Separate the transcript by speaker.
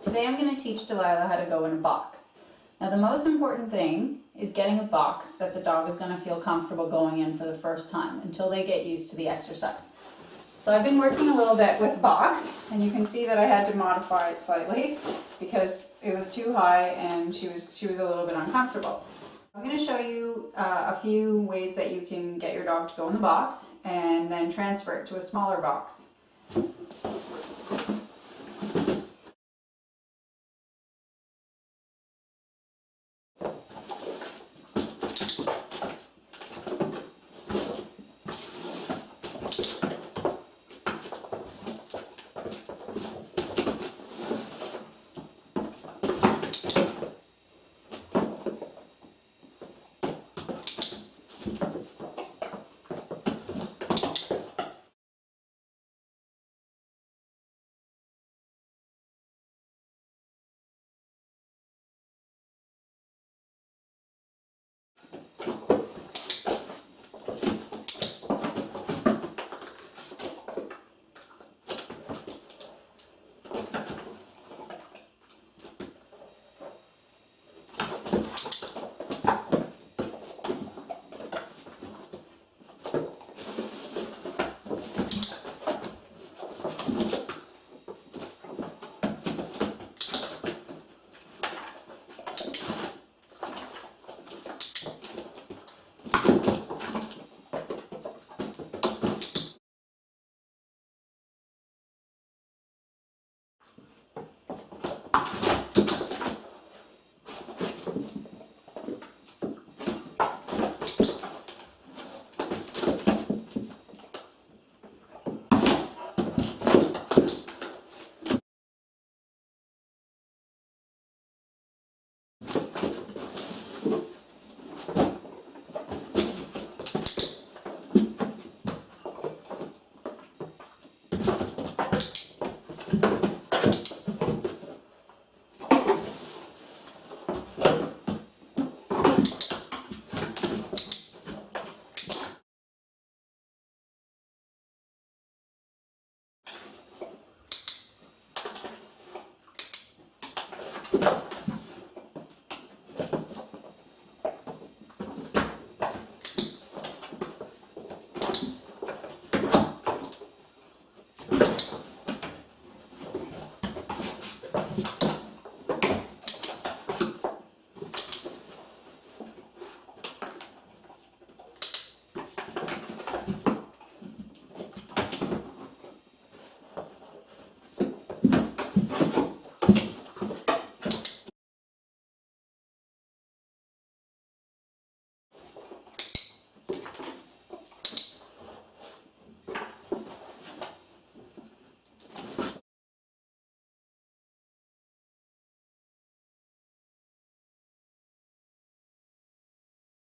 Speaker 1: Today I'm going to teach Delilah how to go in a box. Now the most important thing is getting a box that the dog is going to feel comfortable going in for the first time until they get used to the exercise. So I've been working a little bit with box, and you can see that I had to modify it slightly because it was too high and she was a little bit uncomfortable. I'm going to show you a few ways that you can get your dog to go in the box and then transfer it to a smaller box.